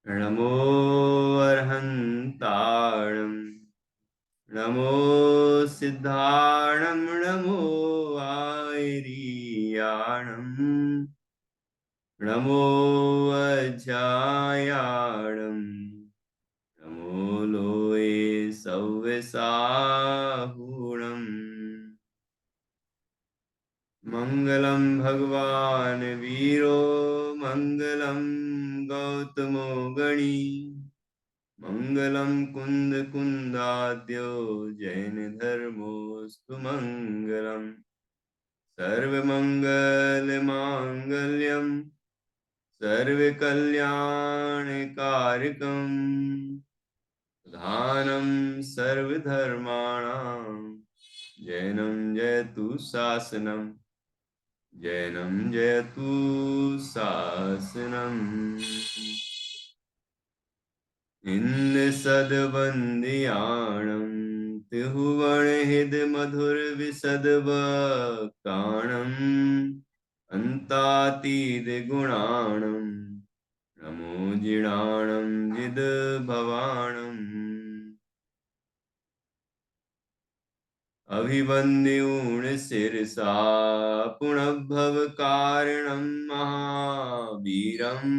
नमो अर्हन्ताणं नमो सिद्धाणं नमो आयरीयाणं नमो अध्यायाणं नमो लोये सव्यसाहुणम् मंगलम भगवान वीरो मंगलम गौतमो गणी मंगलम कुंद कुंदाद्यो जैन धर्मोस्तु मंगलम सर्वमंगल मांगल्यम सर्वकल्याणकारकम प्रधानम सर्वधर्माणां जैनं जयतु शासनम् जैनं जयतु शासनम् इंद्रसद्वन्द्याणं त्रिभुवनहितमधुरविशदवक्ताणम् अन्तातीतगुणाणं नमो जिणाणं जिदभवाणम् अभिवन्द्यूण शिरसा पुनर्भव कारणं महावीरम्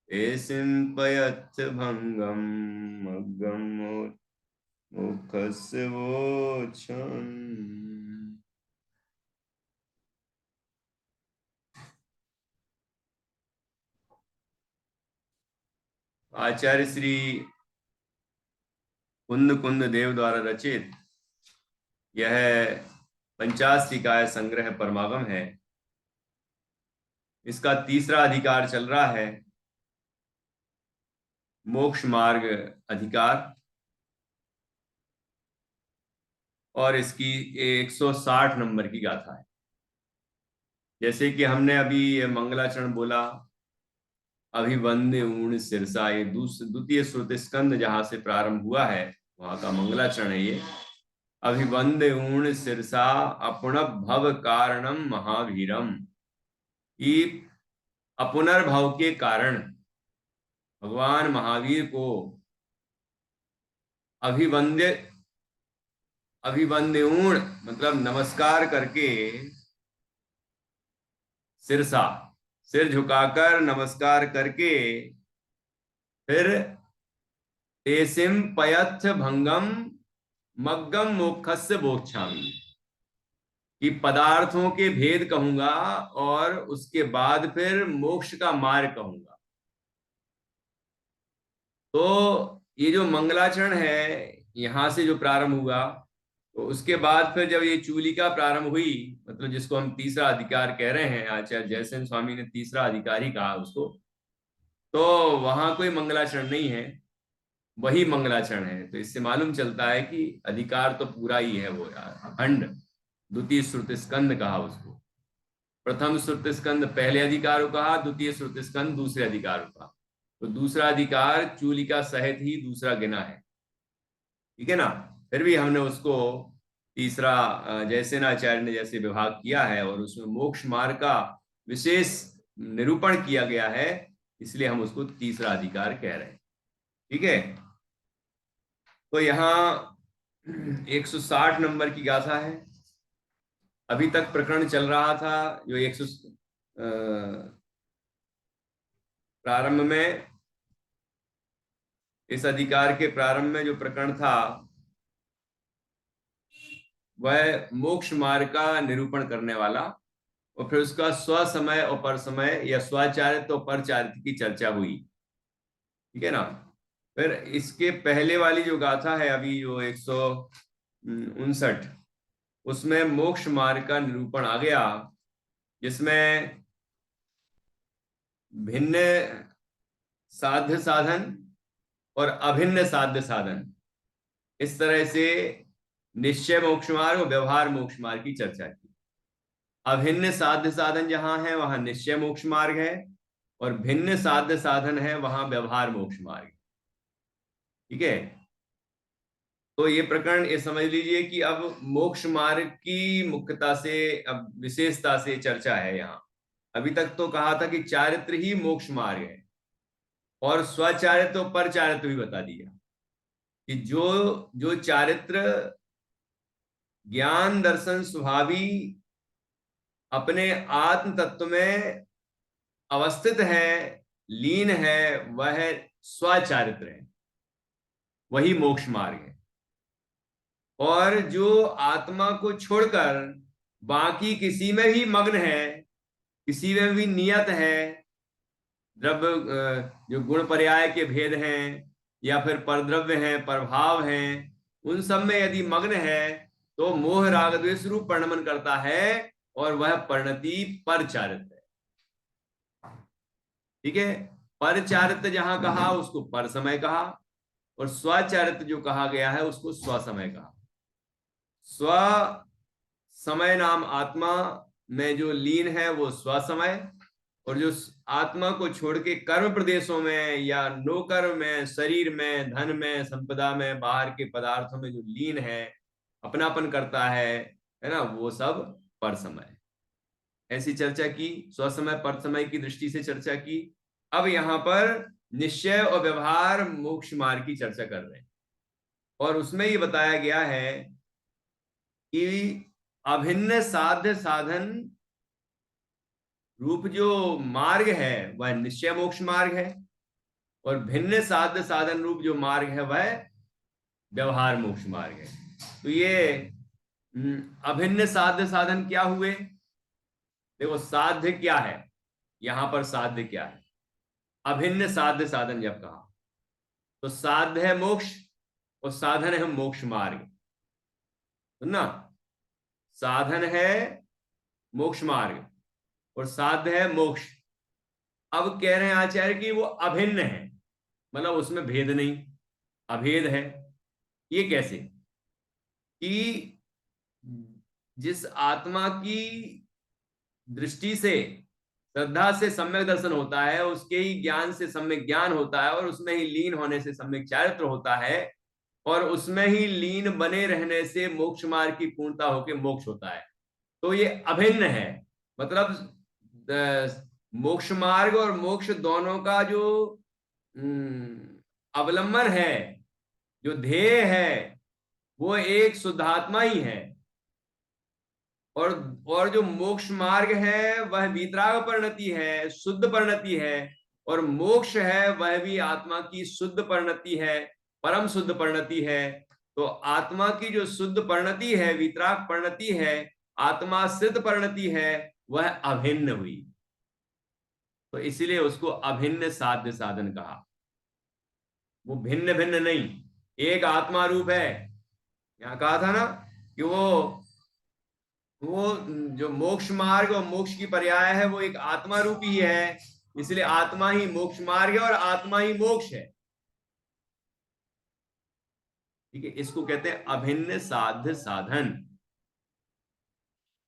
एसिम्पयच्च भंगम मग्गम मुखस्य वोचम्। आचार्य श्री कुंद कुंद देव द्वारा रचित यह पंचाशीकाय संग्रह परमागम है। इसका तीसरा अधिकार चल रहा है, मोक्ष मार्ग अधिकार, और इसकी 160 नंबर की गाथा है। जैसे कि हमने अभी मंगलाचरण बोला, अभिवंद्य ऊण सिरसा, ये द्वितीय श्रुत स्कंद जहां से प्रारंभ हुआ है वहां का मंगलाचरण है ये। अभिवंद्य ऊण सिरसा अपुनर्भव कारणम महावीरम, कि अपुनर्भव के कारण भगवान महावीर को अभिवंद्यूण मतलब नमस्कार करके, सिरसा सिर झुकाकर नमस्कार करके, फिर तेसिम पयथ भंगम मग्गम मोक्षस्य बोक्षामि, कि पदार्थों के भेद कहूंगा और उसके बाद फिर मोक्ष का मार्ग कहूंगा। तो ये जो मंगलाचरण है यहां से जो प्रारंभ हुआ, तो उसके बाद फिर जब ये चूलिका प्रारंभ हुई, मतलब जिसको हम तीसरा अधिकार कह रहे हैं, आचार्य जयसेन स्वामी ने तीसरा अधिकारी कहा उसको, तो वहां कोई मंगलाचरण नहीं है, वही मंगलाचरण है। तो इससे मालूम चलता है कि अधिकार तो पूरा ही है वो यार, अखंड। द्वितीय श्रुत स्कंद कहा उसको, प्रथम श्रुत स्कंद पहले अधिकार को कहा, द्वितीय श्रुत स्कंद दूसरे अधिकार को कहा। तो दूसरा अधिकार चूलिका सहित ही दूसरा गिना है, ठीक है ना। फिर भी हमने उसको तीसरा जैसे आचार्य ने जैसे विभाग किया है और उसमें मोक्ष मार्ग का विशेष निरूपण किया गया है, इसलिए हम उसको तीसरा अधिकार कह रहे हैं, ठीक है। तो यहाँ 160 नंबर की गाथा है। अभी तक प्रकरण चल रहा था जो 100 प्रारंभ में, इस अधिकार के प्रारंभ में जो प्रकरण था वह मोक्ष मार्ग का निरूपण करने वाला, और फिर उसका स्वसमय और परसमय या स्वाचारित और परचारित की चर्चा हुई, ठीक है ना। फिर इसके पहले वाली जो गाथा है अभी जो 159, उसमें मोक्ष मार्ग का निरूपण आ गया, जिसमें भिन्न साध्य साधन और अभिन्न साध्य साधन, इस तरह से निश्चय मोक्ष मार्ग और व्यवहार मोक्ष मार्ग की चर्चा की। अभिन्न साध्य साधन जहां है वहां निश्चय मोक्ष मार्ग है, और भिन्न साध्य साधन है वहां व्यवहार मोक्ष मार्ग, ठीक है। तो ये प्रकरण ये समझ लीजिए कि अब मोक्ष मार्ग की मुख्यता से, अब विशेषता से चर्चा है यहाँ। अभी तक तो कहा था कि चारित्र ही मोक्ष मार्ग है, और स्वचारित्र और पर चारित्र भी बता दिया कि जो जो चारित्र ज्ञान दर्शन स्वभावी अपने आत्म तत्व में अवस्थित है, लीन है, वह स्वचारित्र है, वही मोक्ष मार्ग है। और जो आत्मा को छोड़कर बाकी किसी में भी मग्न है, किसी में भी नियत है, द्रव्य जो गुण पर्याय के भेद हैं या फिर परद्रव्य हैं, प्रभाव हैं, उन सब में यदि मग्न है तो मोह राग द्वेष रूप परिणमन करता है और वह परिणति पर चारित्र है। ठीक है, पर चारित्र जहां कहा उसको पर समय कहा, और स्वचारित्र जो कहा गया है उसको स्व समय कहा। स्व समय नाम आत्मा में जो लीन है वो स्व समय, और जो आत्मा को छोड़ के कर्म प्रदेशों में या नो कर्म में, शरीर में, धन में, संपदा में, बाहर के पदार्थों में जो लीन है, अपनापन करता है ना, वो सब पर समय। ऐसी चर्चा की, स्वसमय पर समय की दृष्टि से चर्चा की। अब यहां पर निश्चय और व्यवहार मोक्ष मार्ग की चर्चा कर रहे हैं, और उसमें ये बताया गया है कि अभिन्न साध्य साधन रूप जो मार्ग है वह निश्चय मोक्ष मार्ग है, और भिन्न साध्य साधन रूप जो मार्ग है वह व्यवहार मोक्ष मार्ग है। तो ये अभिन्न साध्य साधन क्या हुए? देखो, साध्य क्या है, यहां पर साध्य क्या है? अभिन्न साध्य साधन जब कहा तो साध्य है मोक्ष और साधन है मोक्ष मार्ग, सुनना, साधन है मोक्ष मार्ग और साध्य है मोक्ष। अब कह रहे हैं आचार्य कि वो अभिन्न है, मतलब उसमें भेद नहीं, अभेद है। ये कैसे? कि जिस आत्मा की दृष्टि से, श्रद्धा से सम्यक दर्शन होता है, उसके ही ज्ञान से सम्यक ज्ञान होता है, और उसमें ही लीन होने से सम्यक चारित्र होता है, और उसमें ही लीन बने रहने से मोक्ष मार्ग की पूर्णता होकर मोक्ष होता है। तो ये अभिन्न है, मतलब मोक्ष मार्ग और मोक्ष दोनों का जो अवलंबन है, जो ध्येय है, वो एक शुद्धात्मा ही है। और जो मोक्ष मार्ग है वह वीतराग परिणति है, शुद्ध परिणति है, और मोक्ष है वह भी आत्मा की शुद्ध परिणति है, परम शुद्ध परिणति है। तो आत्मा की जो शुद्ध परिणति है, वीतराग परिणति है, आत्मा सिद्ध परिणति है, वह अभिन्न हुई। तो इसीलिए उसको अभिन्न साध्य साधन कहा। वो भिन्न भिन्न नहीं, एक आत्मा रूप है। यहां कहा था ना कि वो जो मोक्ष मार्ग और मोक्ष की पर्याय है वो एक आत्मा रूपी है, इसलिए आत्मा ही मोक्ष मार्ग है और आत्मा ही मोक्ष है। ठीक है, इसको कहते हैं अभिन्न साध्य साधन।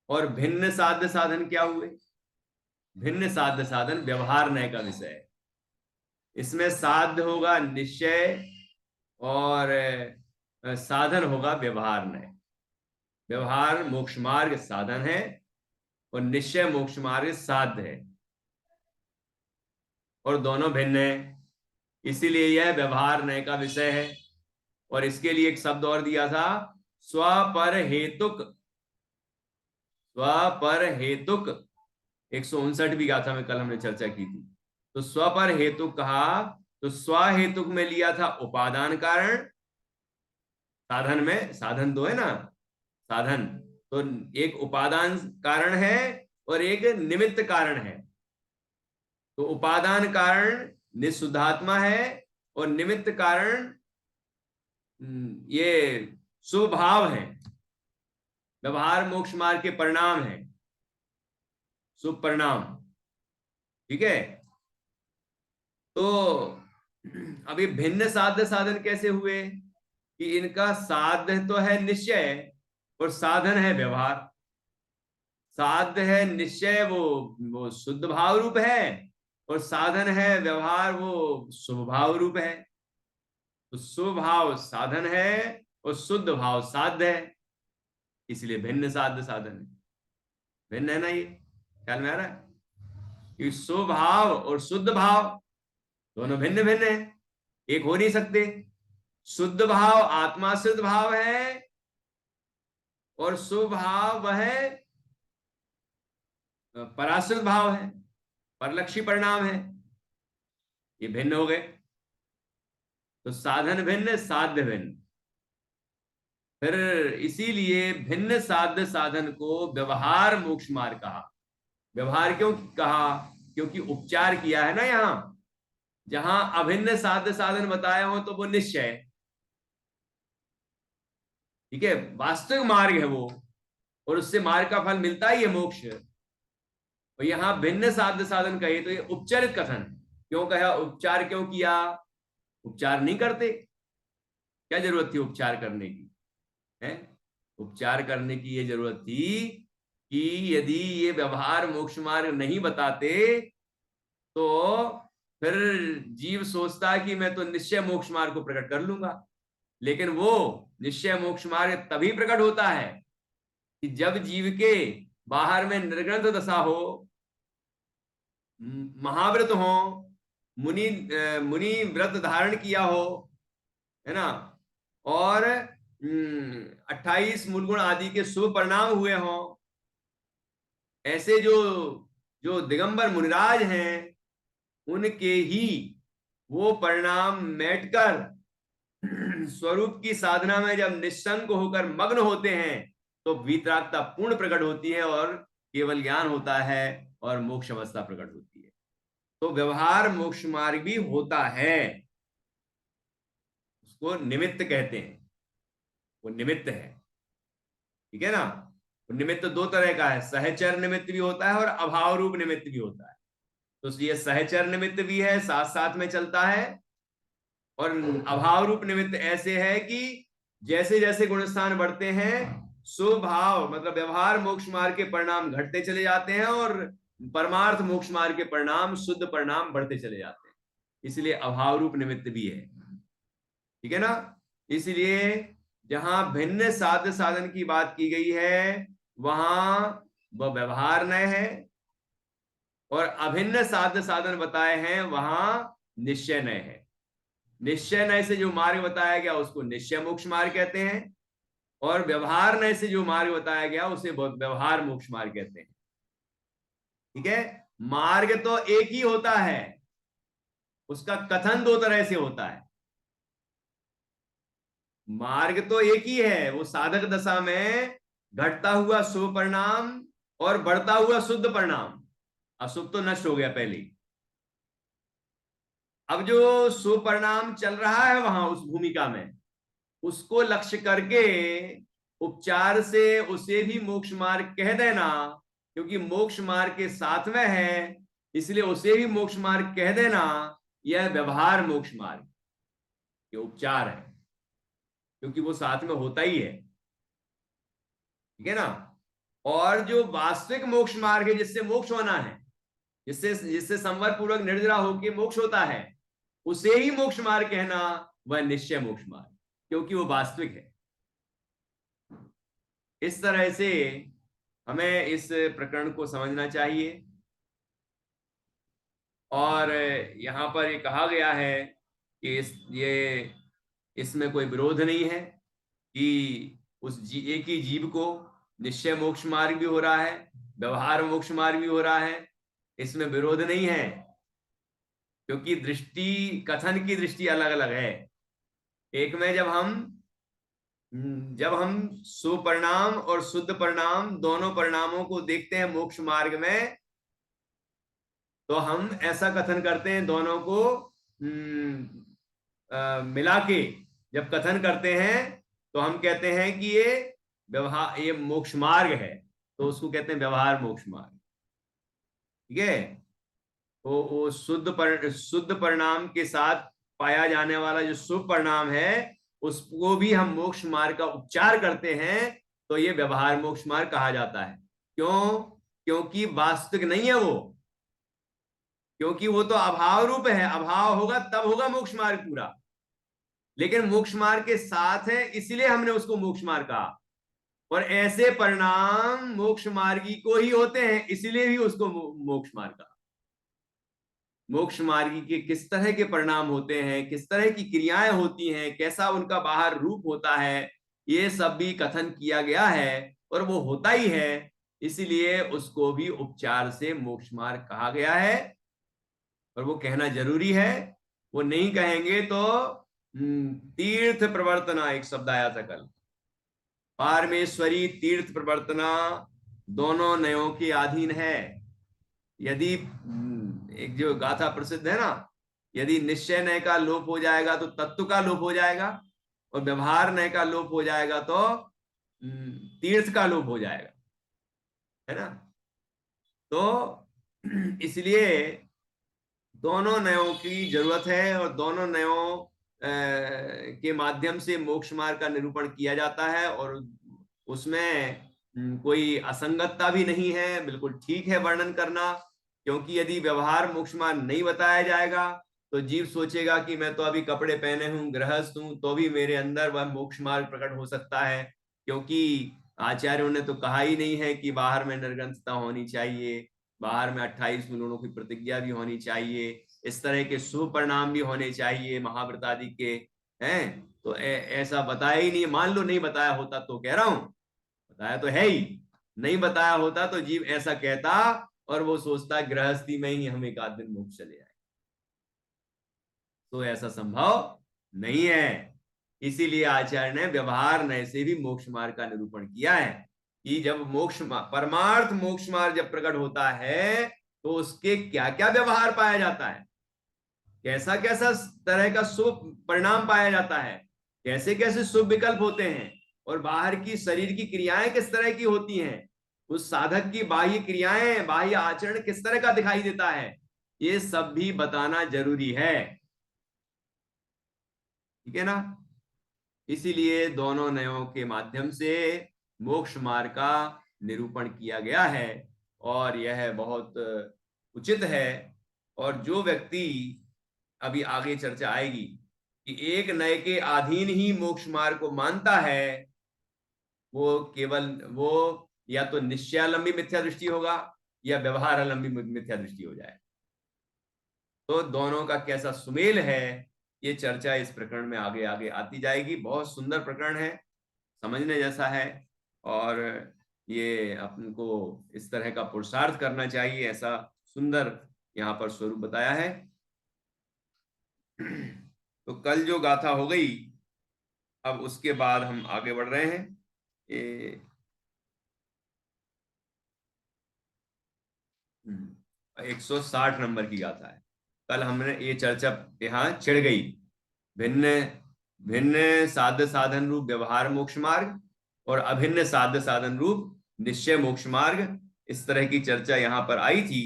और भिन्न साध्य साधन क्या हुए? भिन्न साध्य साधन व्यवहार न्याय का विषय है। इसमें साध्य होगा निश्चय और साधन होगा व्यवहार न्याय। व्यवहार मोक्ष मार्ग साधन है और निश्चय मोक्ष मार्ग साध्य है, और दोनों भिन्न है, इसीलिए यह व्यवहार न्याय का विषय है। और इसके लिए एक शब्द और दिया था, स्वपर हेतुक। स्वपर हेतुक 159 भी गाथा में कल हमने चर्चा की थी। तो स्वपर हेतुक कहा, तो स्व हेतुक में लिया था उपादान कारण, साधन में, साधन दो है ना, साधन तो एक उपादान कारण है और एक निमित्त कारण है। तो उपादान कारण निशुद्धात्मा है और निमित्त कारण ये शुभ भाव है, व्यवहार मोक्ष मार्ग के परिणाम है, शुभ परिणाम। ठीक है, तो अभी भिन्न साध्य साधन कैसे हुए? कि इनका साध्य तो है निश्चय और साधन है व्यवहार। साध्य है निश्चय, वो शुद्ध भाव रूप है, और साधन है व्यवहार, वो शुभ भाव रूप है। तो शुभ भाव साधन है और शुद्ध भाव साध्य है, इसलिए भिन्न साध्य साधन है। भिन्न है ना, ये ख्याल में आ रहा है कि शुभ भाव और शुद्ध भाव, दोनों भिन्न भिन्न है, एक हो नहीं सकते। शुद्ध भाव आत्मा सिद्ध भाव है, और स्वभाव वह पराश्रित भाव है, परलक्षी परिणाम है। ये भिन्न हो गए। तो साधन भिन्न, साध्य भिन्न। फिर इसीलिए भिन्न साध्य साधन को व्यवहार मोक्ष मार्ग कहा। व्यवहार क्यों कहा? क्योंकि उपचार किया है ना यहां। जहां अभिन्न साध्य साधन बताए हो तो वो निश्चय, ठीक है, वास्तविक मार्ग है वो, और उससे मार्ग का फल मिलता ही है मोक्ष। और यहां भिन्न साध्य साधन कहे तो ये उपचारित कथन। क्यों कहा उपचार, क्यों किया? उपचार नहीं करते, क्या जरूरत थी उपचार करने की? है, उपचार करने की ये जरूरत थी कि यदि ये व्यवहार मोक्ष मार्ग नहीं बताते तो फिर जीव सोचता कि मैं तो निश्चय मोक्ष मार्ग को प्रकट कर लूंगा। लेकिन वो निश्चय मोक्ष मार्ग तभी प्रकट होता है कि जब जीव के बाहर में निर्ग्रंथ दशा हो, महाव्रत हो, मुनि मुनि व्रत धारण किया हो, है ना, और 28 मूलगुण आदि के शुभ परिणाम हुए हों। ऐसे जो जो दिगंबर मुनिराज हैं, उनके ही वो परिणाम मेटकर स्वरूप की साधना में जब निस्संग होकर मग्न होते हैं तो वीतरागता पूर्ण प्रकट होती है और केवल ज्ञान होता है और मोक्ष अवस्था प्रकट होती है। तो व्यवहार मोक्ष मार्ग भी होता है, उसको निमित्त कहते हैं। वो निमित्त है, ठीक है ना। वो निमित्त दो तरह का है, सहचर निमित्त भी होता है और अभाव रूप निमित्त भी होता है। तो ये सहचर निमित्त भी है, साथ साथ में चलता है। और अभाव रूप निमित्त ऐसे है कि जैसे जैसे गुणस्थान बढ़ते हैं, स्वभाव मतलब व्यवहार मोक्ष मार्ग के परिणाम घटते चले जाते हैं और परमार्थ मोक्ष मार्ग के परिणाम शुद्ध परिणाम बढ़ते चले जाते हैं। इसलिए अभाव रूप निमित्त भी है, ठीक है ना। इसलिए जहां भिन्न साध्य साधन की बात की गई है वहां वह व्यवहार नय है, और अभिन्न साध्य साधन बताए हैं वहां निश्चय नय है। निश्चय नय से जो मार्ग बताया गया उसको निश्चय मोक्ष मार्ग कहते हैं, और व्यवहार नय से जो मार्ग बताया गया उसे व्यवहार मोक्ष मार्ग कहते हैं, ठीक है। मार्ग तो एक ही होता है, उसका कथन दो तरह से होता है। मार्ग तो एक ही है, वो साधक दशा में घटता हुआ शुभ परिणाम और बढ़ता हुआ शुद्ध परिणाम। अशुभ तो नष्ट हो गया पहले ही। अब जो शुभ परिणाम चल रहा है वहां उस भूमिका में, उसको लक्ष्य करके उपचार से उसे भी मोक्ष मार्ग कह देना, क्योंकि मोक्ष मार्ग के साथ में है इसलिए उसे भी मोक्ष मार्ग कह देना, यह व्यवहार मोक्ष मार्ग ये उपचार है, क्योंकि वो साथ में होता ही है, ठीक है ना। और जो वास्तविक मोक्ष मार्ग है जिससे मोक्ष होना है, जिससे जिससे संवर पूर्वक निर्जरा होकर मोक्ष होता है, उसे ही मोक्ष मार्ग कहना वह निश्चय मोक्ष मार्ग, क्योंकि वो वास्तविक है। इस तरह से हमें इस प्रकरण को समझना चाहिए। और यहां पर ये कहा गया है कि इसमें कोई विरोध नहीं है कि एक ही जीव को निश्चय मोक्ष मार्ग भी हो रहा है, व्यवहार मोक्ष मार्ग भी हो रहा है, इसमें विरोध नहीं है, क्योंकि दृष्टि कथन की दृष्टि अलग अलग है। एक में जब हम सुपरिणाम और शुद्ध परिणाम दोनों परिणामों को देखते हैं मोक्ष मार्ग में, तो हम ऐसा कथन करते हैं, दोनों को मिला के जब कथन करते हैं तो हम कहते हैं कि ये मोक्ष मार्ग है, तो उसको कहते हैं व्यवहार मोक्ष मार्ग, ठीक है। तो वो शुद्ध परिणाम के साथ पाया जाने वाला जो शुभ परिणाम है उसको भी हम मोक्ष मार्ग का उपचार करते हैं, तो ये व्यवहार मोक्ष मार्ग कहा जाता है। क्यों? क्योंकि वास्तविक नहीं है वो, क्योंकि वो तो अभाव रूप है, अभाव होगा तब होगा मोक्ष मार्ग पूरा। लेकिन मोक्ष मार्ग के साथ है इसलिए हमने उसको मोक्ष मार्ग कहा, और ऐसे परिणाम मोक्ष मार्गी को ही होते हैं इसलिए भी उसको मोक्ष मार्ग कहा, मोक्ष मार्गी के किस तरह के परिणाम होते हैं, किस तरह की क्रियाएं होती हैं, कैसा उनका बाहर रूप होता है, ये सब भी कथन किया गया है और वो होता ही है। इसीलिए उसको भी उपचार से मोक्ष मार्ग कहा गया है और वो कहना जरूरी है। वो नहीं कहेंगे तो तीर्थ प्रवर्तना एक शब्द आया था कल, पारमेश्वरी तीर्थ प्रवर्तना दोनों नयों के अधीन है। यदि एक जो गाथा प्रसिद्ध है ना, यदि निश्चय नय का लोप हो जाएगा तो तत्व का लोप हो जाएगा, और व्यवहार नय का लोप हो जाएगा तो तीर्थ का लोप हो जाएगा, है ना। तो इसलिए दोनों नयों की जरूरत है और दोनों नयों के माध्यम से मोक्ष मार्ग का निरूपण किया जाता है, और उसमें कोई असंगतता भी नहीं है, बिल्कुल ठीक है वर्णन करना। क्योंकि यदि व्यवहार मोक्ष मार्ग नहीं बताया जाएगा तो जीव सोचेगा कि मैं तो अभी कपड़े पहने हूं, गृहस्थ हूं, तो भी मेरे अंदर वह मोक्ष मार्ग प्रकट हो सकता है। क्योंकि आचार्यों ने तो कहा ही नहीं है कि बाहर में निर्ग्रंथता होनी चाहिए, बाहर में 28 गुणों की प्रतिज्ञा भी होनी चाहिए, इस तरह के शुभ परिणाम भी होने चाहिए महाव्रत आदि के, हैं। तो ऐसा बताया ही नहीं। मान लो नहीं बताया होता तो कह रहा हूं, बताया तो है ही, नहीं बताया होता तो जीव ऐसा कहता और वो सोचता गृहस्थी में ही हम एक आध दिन मोक्ष चले जाए। तो ऐसा संभव नहीं है। इसीलिए आचार्य ने व्यवहार नय से भी मोक्ष मार्ग का निरूपण किया है कि जब मोक्ष परमार्थ मोक्ष मार्ग जब प्रकट होता है तो उसके क्या क्या व्यवहार पाया जाता है, कैसा कैसा तरह का शुभ परिणाम पाया जाता है, कैसे कैसे शुभ विकल्प होते हैं, और बाहर की शरीर की क्रियाएं किस तरह की होती हैं, उस साधक की बाह्य क्रियाएं बाह्य आचरण किस तरह का दिखाई देता है, ये सब भी बताना जरूरी है। ठीक है ना। इसीलिए दोनों नयों के माध्यम से मोक्ष मार्ग का निरूपण किया गया है, और यह बहुत उचित है। और जो व्यक्ति, अभी आगे चर्चा आएगी कि एक नए के अधीन ही मोक्ष मार्ग को मानता है, वो केवल वो या तो निश्चयालंबी मिथ्या दृष्टि होगा या व्यवहारालंबी मिथ्या दृष्टि हो जाए। तो दोनों का कैसा सुमेल है, ये चर्चा इस प्रकरण में आगे आगे आती जाएगी। बहुत सुंदर प्रकरण है, समझने जैसा है, और ये अपन को इस तरह का पुरुषार्थ करना चाहिए, ऐसा सुंदर यहाँ पर स्वरूप बताया है। तो कल जो गाथा हो गई, अब उसके बाद हम आगे बढ़ रहे हैं। 160 नंबर की गाथा है। कल हमने ये चर्चा यहाँ छिड़ गई, भिन्न भिन्न साध्य साधन रूप व्यवहार मोक्ष मार्ग और अभिन्न साध्य साधन रूप निश्चय मोक्ष मार्ग, इस तरह की चर्चा यहाँ पर आई थी।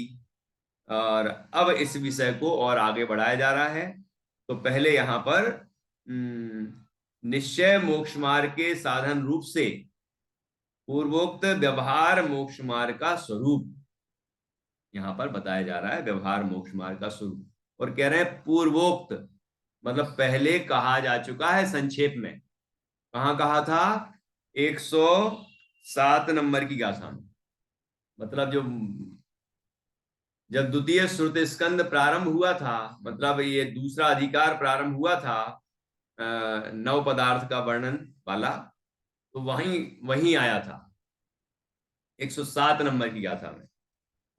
और अब इस विषय को और आगे बढ़ाया जा रहा है। तो पहले यहाँ पर निश्चय मोक्ष मार्ग के साधन रूप से पूर्वोक्त व्यवहार मोक्ष मार्ग का स्वरूप यहाँ पर बताया जा रहा है। व्यवहार मोक्ष मार्ग का स्वरूप, और कह रहे हैं पूर्वोक्त मतलब पहले कहा जा चुका है संक्षेप में। कहाँ कहा था? 107 नंबर की गाथा में। मतलब जो जब द्वितीय श्रुति स्कंद प्रारंभ हुआ था, मतलब ये दूसरा अधिकार प्रारंभ हुआ था नव पदार्थ का वर्णन वाला, तो वहीं वहीं आया था 107 नंबर की गाथा में।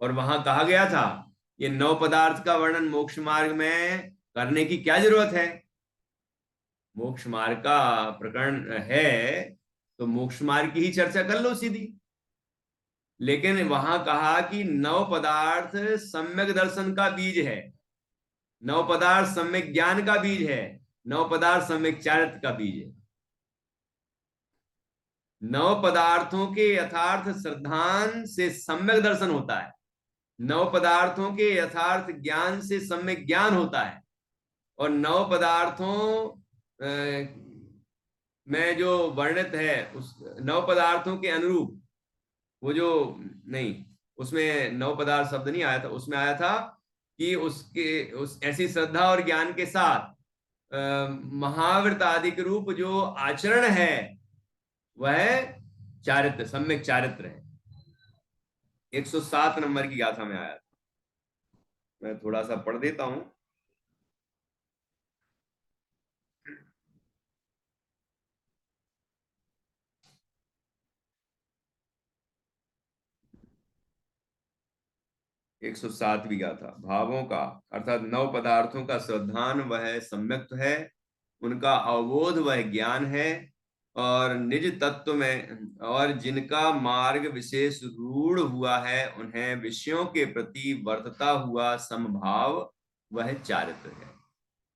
और वहां कहा गया था ये नव पदार्थ का वर्णन मोक्ष मार्ग में करने की क्या जरूरत है, मोक्ष मार्ग का प्रकरण है तो मोक्ष मार्ग की ही चर्चा कर लो सीधी। लेकिन वहां कहा कि नव पदार्थ सम्यक दर्शन का बीज है, नव पदार्थ सम्यक ज्ञान का बीज है, नव पदार्थ सम्यक चारित्र का बीज है। नव पदार्थों के यथार्थ श्रद्धान से सम्यक दर्शन होता है, नव पदार्थों के यथार्थ ज्ञान से सम्यक ज्ञान होता है, और नव पदार्थों में जो वर्णित है उस नव पदार्थों के अनुरूप, वो जो नहीं, उसमें नव पदार्थ शब्द नहीं आया था, उसमें आया था कि उसके उस ऐसी श्रद्धा और ज्ञान के साथ महाव्रत आदि के रूप जो आचरण है वह चारित्र सम्यक चारित्र है। 107 नंबर की गाथा में आया था। मैं थोड़ा सा पढ़ देता हूं। 107वीं गाथा। भावों का अर्थात नौ पदार्थों का श्रद्धान वह सम्यक्त है, उनका अवबोध वह ज्ञान है, और निज तत्व में और जिनका मार्ग विशेष रूढ़ हुआ है उन्हें विषयों के प्रति वर्तता हुआ समभाव वह चारित्र है।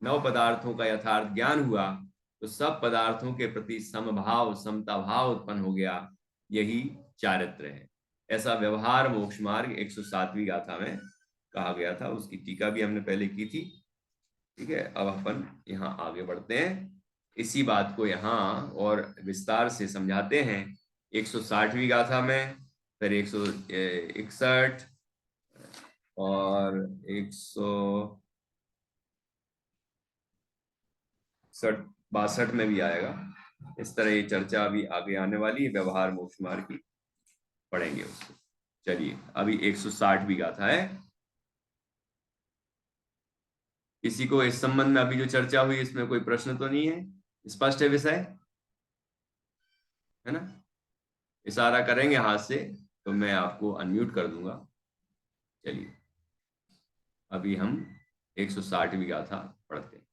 नौ पदार्थों का यथार्थ ज्ञान हुआ तो सब पदार्थों के प्रति समभाव समता भाव उत्पन्न हो गया, यही चारित्र है। ऐसा व्यवहार मोक्ष मार्ग 107वीं गाथा में कहा गया था। उसकी टीका भी हमने पहले की थी। ठीक है, अब अपन यहाँ आगे बढ़ते हैं, इसी बात को यहाँ और विस्तार से समझाते हैं 160वीं गाथा में, फिर 161 और 162 में भी आएगा। इस तरह ये चर्चा अभी आगे आने वाली है, व्यवहार मोक्ष मार्ग की पढ़ेंगे उसको। चलिए, अभी 160वीं गाथा है। किसी को इस संबंध में अभी जो चर्चा हुई इसमें कोई प्रश्न तो नहीं है? स्पष्ट है विषय, है ना? इशारा करेंगे हाथ से तो मैं आपको अनम्यूट कर दूंगा। चलिए, अभी हम 160वीं गाथा पढ़ते हैं।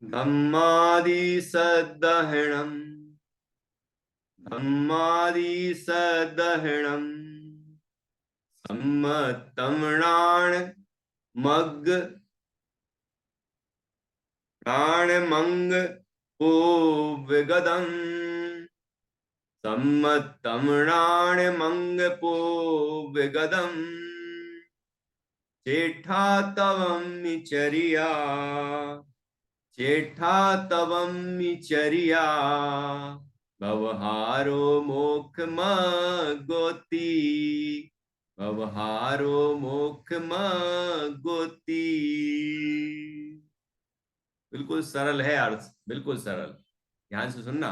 धम्मादि सदहणम धम्मादि सदहणम सम्मतमणान मग्ग प्राणमंग को विगदम सम्मतमणान मंग पो विगदम चेठा तवमिचरिया चेठा तवमिचरिया भवहारो मोक्ष मगोती भवहारो मोक्ष मगोती। बिल्कुल सरल है अर्थ, बिल्कुल सरल, ध्यान से सुनना।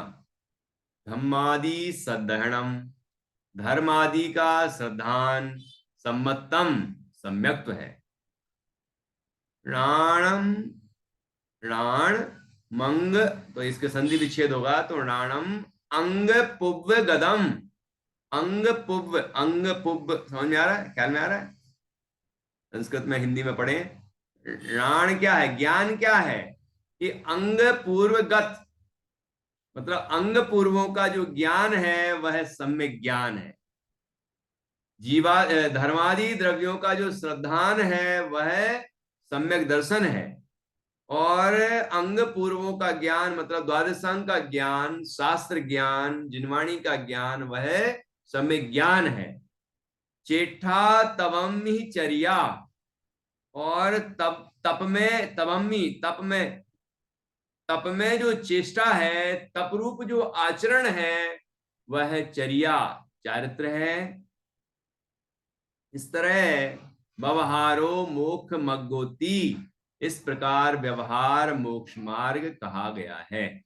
धम्मादि सदहणम, धर्मादि का श्रद्धान, सम्मतम सम्यक्त है, राणम राण मंग, तो इसके संधि विच्छेद होगा तो राणम अंग पुव्व गदम, अंग पुव्व, अंग पुव्व समझ में आ रहा है, ख्याल में आ रहा है? संस्कृत में हिंदी में पढ़े। राण क्या है, ज्ञान क्या है कि अंग पूर्वगत, मतलब अंग पूर्वों का जो ज्ञान है वह सम्यक ज्ञान है। जीवा धर्मादि द्रव्यों का जो श्रद्धान है वह सम्यक दर्शन है, और अंग पूर्वों का ज्ञान मतलब द्वादशांग का ज्ञान, शास्त्र ज्ञान, जिनवाणी का ज्ञान वह सम्यक ज्ञान है। चेठा तवम ही चर्या, और तप में तवम्मी, तप में जो चेष्टा है, तप रूप जो आचरण है वह चर्या चारित्र है। इस तरह व्यवहारो मोक्ष मग्गोती, इस प्रकार व्यवहार मोक्ष मार्ग कहा गया है।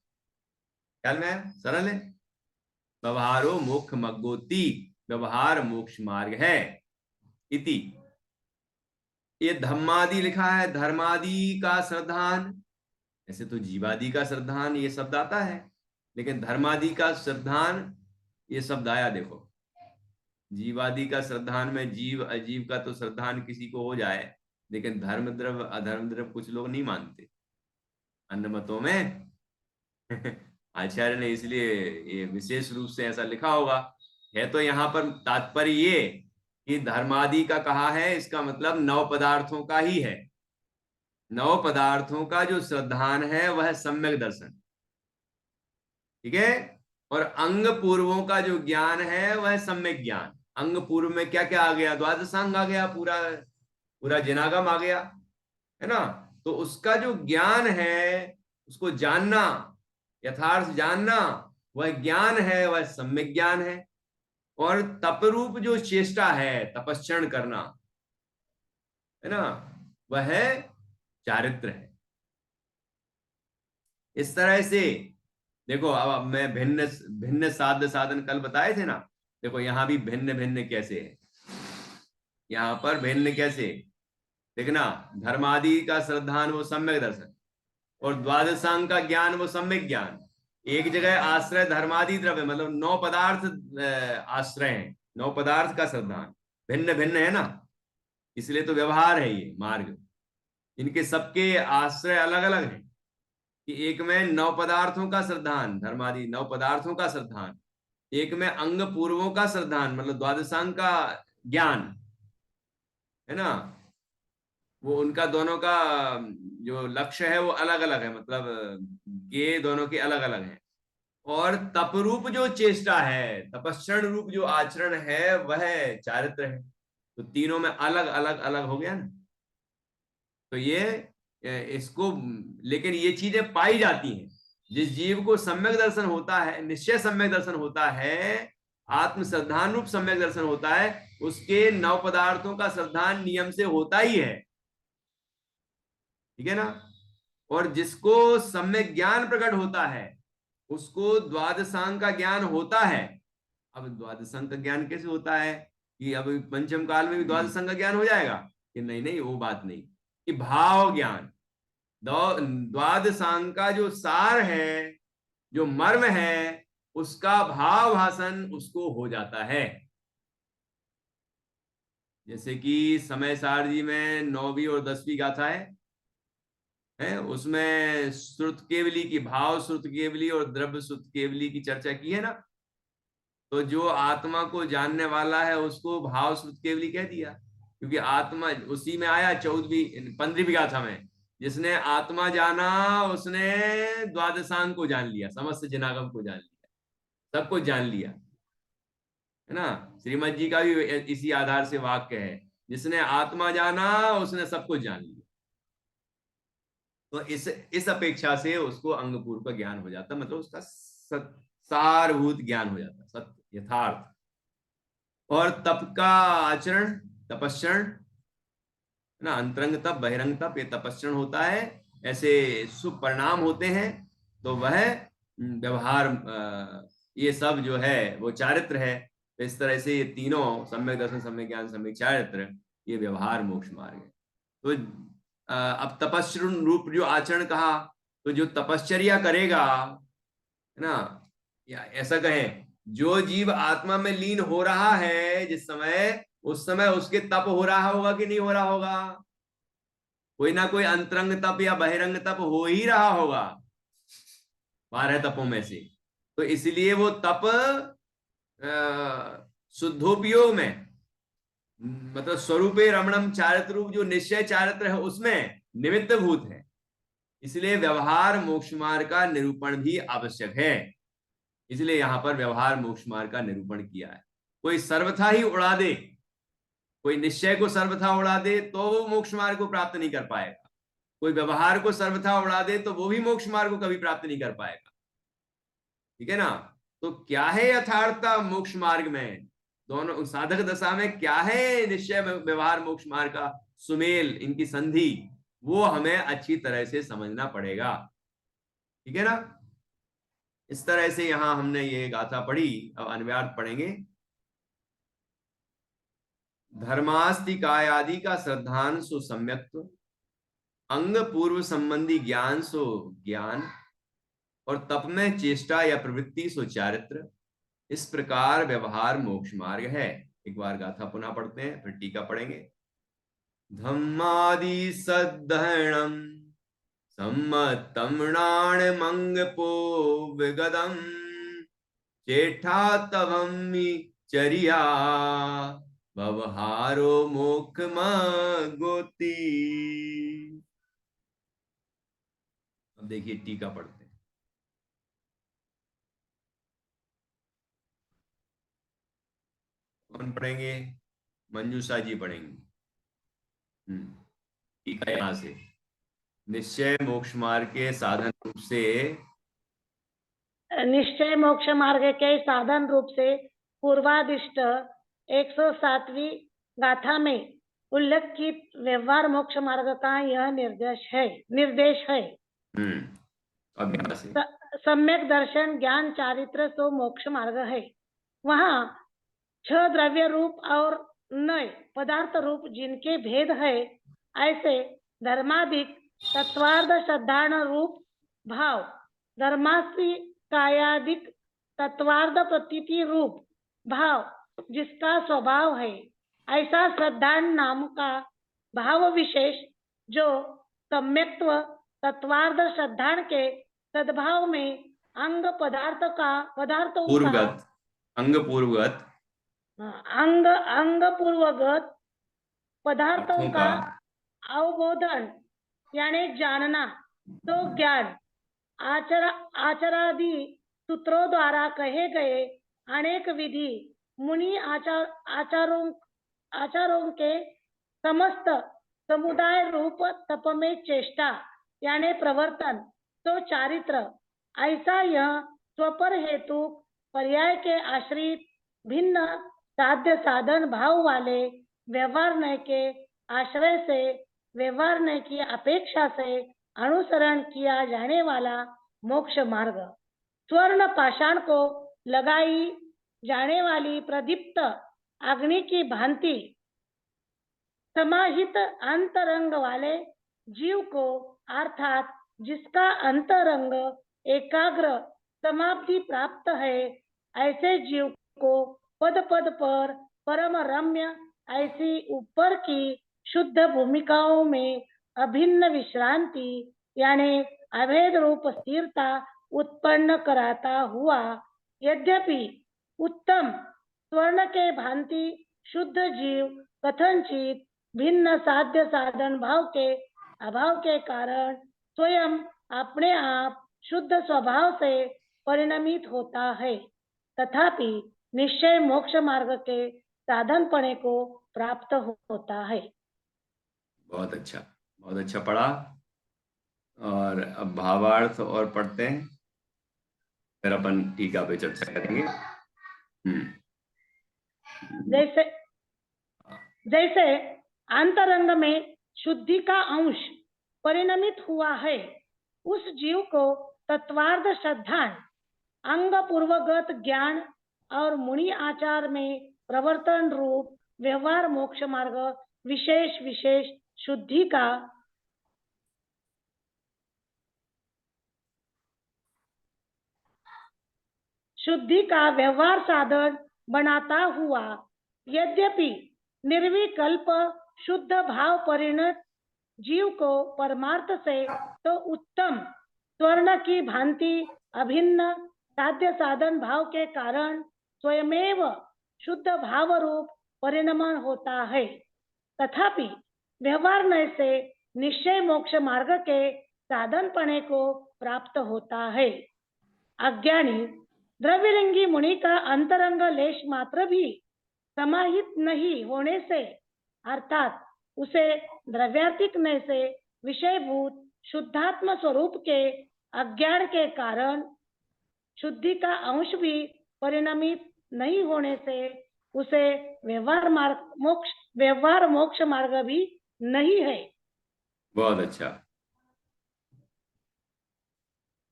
ख्याल में सरल है? व्यवहारो मोक्ष मग्गोती, व्यवहार मोक्ष मार्ग है। इति, ये धम्मादि लिखा है, धर्मादि का श्रद्धान, ऐसे तो जीवादि का श्रद्धान ये शब्द आता है, लेकिन धर्मादि का श्रद्धान ये शब्द आया। देखो, जीवादि का श्रद्धान में जीव अजीव का तो श्रद्धान किसी को हो जाए, लेकिन धर्म द्रव्य अधर्म द्रव्य कुछ लोग नहीं मानते अन्य मतों में। आचार्य ने इसलिए ये विशेष रूप से ऐसा लिखा होगा। है तो यहाँ पर तात्पर्य ये कि धर्मादि का कहा है, इसका मतलब नौ पदार्थों का ही है। नौ पदार्थों का जो श्रद्धान है वह सम्यक दर्शन, ठीक है। और अंग पूर्वों का जो ज्ञान है वह सम्यक ज्ञान। अंग पूर्व में क्या क्या आ गया, द्वादशांग आ गया, पूरा पूरा जिनागम आ गया, है ना। तो उसका जो ज्ञान है, उसको जानना, यथार्थ जानना, वह ज्ञान है, वह सम्यक ज्ञान है। और तपरूप जो चेष्टा है, तपस्चरण करना, है ना, वह है चारित्र है। इस तरह से देखो, अब मैं भिन्न भिन्न साध्य साधन कल बताए थे ना, देखो यहां भी भिन्न भिन्न कैसे है, यहां पर भिन्न कैसे, देखना, धर्मादि का श्रद्धान वो सम्यक दर्शन, और द्वादशांग का ज्ञान वो सम्यक ज्ञान। एक जगह आश्रय धर्मादि द्रव्य, मतलब 9 पदार्थ आश्रय हैं, 9 पदार्थ का श्रद्धान, भिन्न भिन्न है ना, इसलिए तो व्यवहार है ये मार्ग। इनके सबके आश्रय अलग अलग हैं, कि एक में 9 पदार्थों का श्रद्धान, धर्मादि 9 पदार्थों का श्रद्धान, एक में अंग पूर्वों का श्रद्धान, मतलब द्वादशांग का ज्ञान, है ना, वो उनका दोनों का जो लक्ष्य है वो अलग अलग है, मतलब ये दोनों के अलग अलग हैं। और तप रूप जो चेष्टा है, तपस्चरण रूप जो आचरण है, वह चारित्र है। तो तीनों में अलग अलग अलग हो गया ना। तो ये इसको, लेकिन ये चीजें पाई जाती हैं, जिस जीव को सम्यक दर्शन होता है, निश्चय सम्यक दर्शन होता है, आत्म श्रद्धान रूप सम्यक दर्शन होता है, उसके 9 पदार्थों का श्रद्धान नियम से होता ही है, ठीक है ना। और जिसको सम्यक ज्ञान प्रकट होता है, उसको द्वादशांग का ज्ञान होता है। अब द्वादशांग का ज्ञान कैसे होता है, कि अब पंचम काल में भी द्वादशांग का ज्ञान हो जाएगा, कि नहीं नहीं, वो बात नहीं, कि भाव ज्ञान, द्वादशांग का जो सार है, जो मर्म है, उसका भाव भाषण उसको हो जाता है। जैसे कि समय सारणी में 9वीं और 10वीं गाथा है, उसमें श्रुत केवली की, भाव श्रुत केवली और द्रव्य श्रुत केवली की चर्चा की है ना। तो जो आत्मा को जानने वाला है उसको भाव श्रुत केवली कह दिया, क्योंकि आत्मा उसी में आया 14वीं 15वीं गाथा में, जिसने आत्मा जाना उसने द्वादशांग को जान लिया, समस्त जनागम को जान लिया, सब कुछ जान लिया, है ना। श्रीमद जी का भी इसी आधार से वाक्य है, जिसने आत्मा जाना उसने सब कुछ जान लिया। तो इस अपेक्षा से उसको अंगपूर्व का ज्ञान हो जाता, मतलब उसका सारभूत ज्ञान हो जाता, सत्य यथार्थ। और तप का आचरण, तपस्चरण, है ना, अंतरंग तप, बहिरंग तप, ये तपस्चरण होता है, ऐसे शुभ परिणाम होते हैं। तो वह व्यवहार, ये सब जो है वो चारित्र है। तो इस तरह से ये तीनों, सम्यक दर्शन, सम्यक ज्ञान, सम्यक चारित्र, ये व्यवहार मोक्ष मार्ग है। तो अब तपस्चरण रूप जो आचरण कहा, तो जो तपश्चर्या करेगा, है ना, या ऐसा कहें, जो जीव आत्मा में लीन हो रहा है जिस समय, उस समय उसके तप हो रहा होगा कि नहीं हो रहा होगा, कोई ना कोई अंतरंग तप या बहिरंग तप हो ही रहा होगा 12 तपों में से। तो इसलिए वो तप शुद्धोपयोग में, मतलब स्वरूपे रमणम चारित्र रूप जो निश्चय चारित्र है उसमें निमित्त भूत है। इसलिए व्यवहार मोक्ष मार्ग का निरूपण भी आवश्यक है। इसलिए यहां पर व्यवहार मोक्ष मार्ग का निरूपण किया है। कोई सर्वथा ही उड़ा दे, कोई निश्चय को सर्वथा उड़ा दे तो वो मोक्ष मार्ग को प्राप्त नहीं कर पाएगा, कोई व्यवहार को सर्वथा उड़ा दे तो वो भी मोक्ष मार्ग को कभी प्राप्त नहीं कर पाएगा, ठीक है ना। तो क्या है यथार्थता मोक्ष मार्ग में, दोनों साधक दशा में क्या है निश्चय व्यवहार मोक्ष मार्ग का सुमेल, इनकी संधि, वो हमें अच्छी तरह से समझना पड़ेगा, ठीक है ना। इस तरह से यहां हमने ये गाथा पढ़ी। अब अन्वयार्थ पढ़ेंगे। धर्मास्ति काय आदि का श्रद्धान सो सम्यक्त्व, अंग पूर्व संबंधी ज्ञान सो ज्ञान, और तप में चेष्टा या प्रवृत्ति सो चारित्र। इस प्रकार व्यवहार मोक्ष मार्ग है। एक बार गाथा पुनः पढ़ते हैं, फिर टीका पढ़ेंगे। धम्मादि सद्धरणम सम्मतम मंगपो विगदम, चेठा तवमी चरिया व्यवहारो मोक्ष गोती। अब देखिए टीका पढ़ते हैं। कौन पढ़ेंगे? मंजूषा जी पढ़ेंगे। टीका यहां से। निश्चय मोक्ष मार्ग के साधन रूप से निश्चय मोक्ष मार्ग के साधन रूप से पूर्वादिष्ट 107वीं गाथा में उल्लेखित व्यवहार मोक्ष मार्ग का यह निर्देश है। अब यहाँ से सम्यक दर्शन ज्ञान चारित्र सो मोक्ष मार्ग है। वहाँ 6 द्रव्य रूप और 9 पदार्थ रूप जिनके भेद है, ऐसे धर्माधिक तत्वार्ध श्रद्धान रूप भाव, धर्मास्ति कायादिक तत्वार्ध प्रतीति रूप भाव जिसका स्वभाव है, ऐसा श्रद्धान नाम का भाव विशेष जो सम्यक्त्व तत्वार्ध श्रद्धान के सद्भाव में अंग पदार्थों का पूर्वगत अंग पूर्वगत अंग पूर्वगत पदार्थों का अवबोधन यानी जानना, तो ज्ञान आचारादि सूत्रों द्वारा कहे गए अनेक विधि मुनि आचारों के समस्त समुदाय रूप तप में चेष्टा यानी प्रवर्तन, तो चारित्र, ऐसा यह स्वपर हेतु पर्याय के आश्रित भिन्न साध्य साधन भाव वाले व्यवहार के आश्रय से व्यवहार की अपेक्षा से अनुसरण किया जाने वाला मोक्ष मार्ग, स्वर्ण पाषाण को लगाई जाने वाली प्रदीप्त अग्नि की भांति समाहित अंतरंग वाले जीव को, अर्थात जिसका अंतरंग एकाग्र समाप्ति प्राप्त है, ऐसे जीव को पद पद पर परम रम्य ऐसी ऊपर की शुद्ध भूमिकाओं में अभिन्न विश्रांति यानी अभेद रूप स्थिरता उत्पन्न कराता हुआ, यद्यपि उत्तम स्वर्ण के भांति शुद्ध जीव कथनचित भिन्न साध्य साधन भाव के अभाव के कारण स्वयं अपने आप शुद्ध स्वभाव से परिणमित होता है, तथापि निश्चय मोक्ष मार्ग के साधन पणे को प्राप्त होता है। बहुत अच्छा पढ़ा। और अब भावार्थ और पढ़ते हैं, फिर अपन टीका पे चर्चा करेंगे। जैसे अंतरंग में शुद्धि का अंश परिणमित हुआ है, उस जीव को तत्वार्थ श्रद्धान अंग पूर्वगत ज्ञान और मुनि आचार में प्रवर्तन रूप व्यवहार मोक्ष मार्ग विशेष शुद्धि का व्यवहार साधन बनाता हुआ, यद्यपि निर्विकल्प शुद्ध भाव परिणत जीव को परमार्थ से तो उत्तम स्वर्ण की भांति अभिन्न साध्य साधन भाव के कारण स्वयमेव शुद्ध भाव रूप परिणमन होता है, तथापि व्यवहार से निश्चय मोक्ष मार्ग के साधन पणे को प्राप्त होता है। अज्ञानी द्रव्यलिंगी मुनि का अंतरंग लेश मात्र भी समाहित नहीं होने से, अर्थात उसे द्रव्यार्थिकने से विषयभूत शुद्धात्म स्वरूप के अज्ञान के कारण शुद्धि का अंश भी परिणमित नहीं होने से उसे व्यवहार मोक्ष मार्ग भी नहीं है। बहुत अच्छा।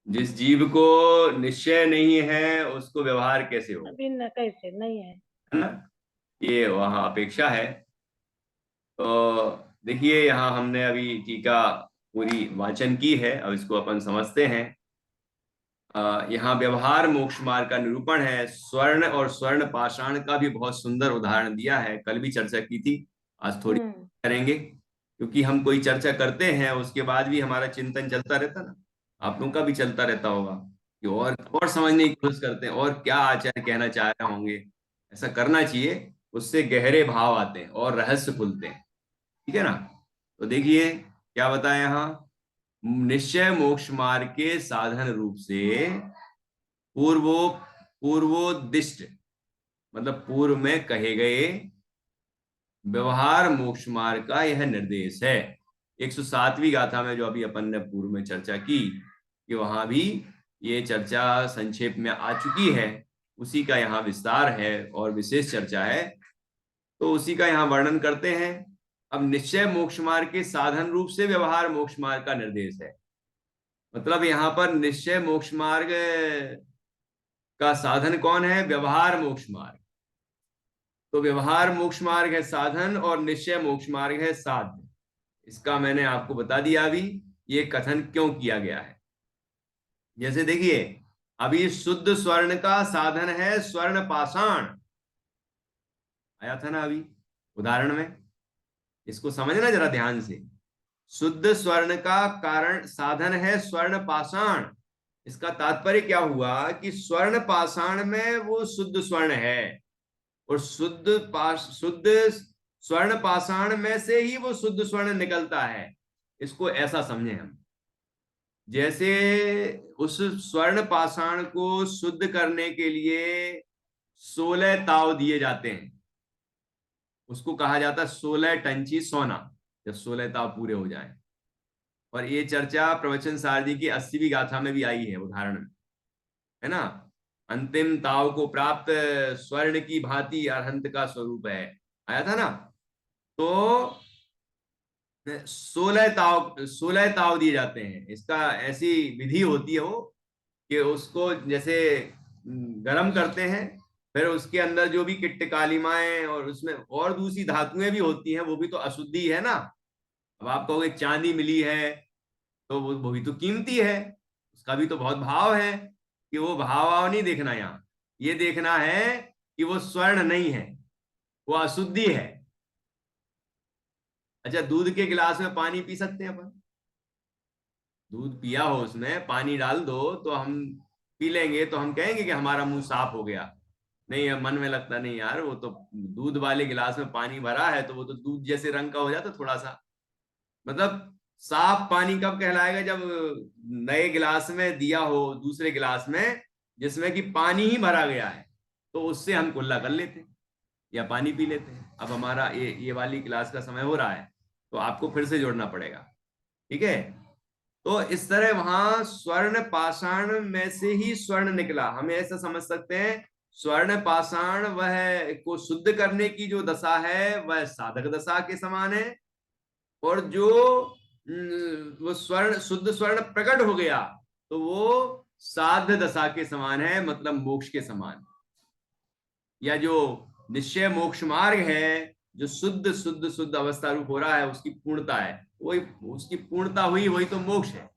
जिस जीव को निश्चय नहीं है उसको व्यवहार कैसे हो, भिन्न कैसे नहीं है ना, ये वहां अपेक्षा है। तो देखिए यहाँ हमने अभी टीका पूरी वाचन की है, अब इसको अपन समझते हैं। यहाँ व्यवहार मोक्ष मार्ग का निरूपण है। स्वर्ण और स्वर्ण पाषाण का भी बहुत सुंदर उदाहरण दिया है, कल भी चर्चा की थी, आज थोड़ी करेंगे, क्योंकि हम कोई चर्चा करते हैं उसके बाद भी हमारा चिंतन चलता रहता ना, आप लोगों का भी चलता रहता होगा कि और समझने की कोशिश करते हैं और क्या आचार्य कहना चाह रहे होंगे। ऐसा करना चाहिए, उससे गहरे भाव आते हैं और रहस्य खुलते हैं, ठीक है ना। तो देखिए क्या बताया यहाँ, निश्चय मोक्ष मार्ग के साधन रूप से पूर्वोदिष्ट मतलब पूर्व में कहे गए व्यवहार मोक्ष मार्ग का यह निर्देश है। 107वीं गाथा में जो अभी अपन ने पूर्व में चर्चा की कि वहां भी ये चर्चा संक्षेप में आ चुकी है, उसी का यहाँ विस्तार है और विशेष चर्चा है, तो उसी का यहाँ वर्णन करते हैं। अब निश्चय मोक्ष मार्ग के साधन रूप से व्यवहार मोक्ष मार्ग का निर्देश है। मतलब यहाँ पर निश्चय मोक्ष मार्ग का साधन कौन है? व्यवहार मोक्ष मार्ग। तो व्यवहार मोक्ष मार्ग है साधन और निश्चय मोक्ष मार्ग है साध्य। इसका मैंने आपको बता दिया अभी ये कथन क्यों किया गया है। जैसे देखिए, अभी शुद्ध स्वर्ण का साधन है स्वर्ण पाषाण, आया था ना अभी उदाहरण में। इसको समझना जरा ध्यान से। शुद्ध स्वर्ण का कारण साधन है स्वर्ण पाषाण। इसका तात्पर्य क्या हुआ कि स्वर्ण पाषाण में वो शुद्ध स्वर्ण है और शुद्ध स्वर्ण पाषाण में से ही वो शुद्ध स्वर्ण निकलता है। इसको ऐसा समझें हम, जैसे उस स्वर्ण पाषाण को शुद्ध करने के लिए 16 ताव दिए जाते हैं, उसको कहा जाता है 16 टंची सोना, जब 16 ताव पूरे हो जाए। और ये चर्चा प्रवचन सार जी की 80वीं गाथा में भी आई है उदाहरण में, है ना। अंतिम ताव को प्राप्त स्वर्ण की भांति अरहंत का स्वरूप है, आया था ना। तो 16 ताव दिए जाते हैं। इसका ऐसी विधि होती है वो कि उसको जैसे गर्म करते हैं, फिर उसके अंदर जो भी किट्ट कालिमाएं और उसमें और दूसरी धातुएं भी होती हैं, वो भी तो अशुद्धि है ना। अब आप कहोगे चांदी मिली है तो वो भी तो कीमती है, उसका भी तो बहुत भाव है। कि वो भाव नहीं देखना, यहाँ ये देखना है कि वो स्वर्ण नहीं है, वो अशुद्धि है। अच्छा, दूध के गिलास में पानी पी सकते हैं अपन? दूध पिया हो उसमें पानी डाल दो तो हम पी लेंगे, तो हम कहेंगे कि हमारा मुंह साफ हो गया? नहीं, मन में लगता नहीं यार, वो तो दूध वाले गिलास में पानी भरा है तो वो तो दूध जैसे रंग का हो जाता थोड़ा सा। मतलब साफ पानी कब कहलाएगा? जब नए गिलास में दिया हो दूसरे गिलास में जिसमें कि पानी ही भरा गया है, तो उससे हम कुल्ला कर लेते हैं या पानी पी लेते हैं। अब हमारा ये वाली क्लास का समय हो रहा है तो आपको फिर से जोड़ना पड़ेगा, ठीक है। तो इस तरह वहां स्वर्ण पाषाण में से ही स्वर्ण निकला, हमें ऐसा समझ सकते हैं। स्वर्ण पाषाण वह को शुद्ध करने की जो दशा है वह साधक दशा के समान है, और जो वो स्वर्ण शुद्ध स्वर्ण प्रकट हो गया तो वो साध्य दशा के समान है, मतलब मोक्ष के समान। या जो निश्चय मोक्ष मार्ग है, जो शुद्ध शुद्ध शुद्ध अवस्था रूप हो रहा है, उसकी पूर्णता है, वही उसकी पूर्णता हुई, वही तो मोक्ष है।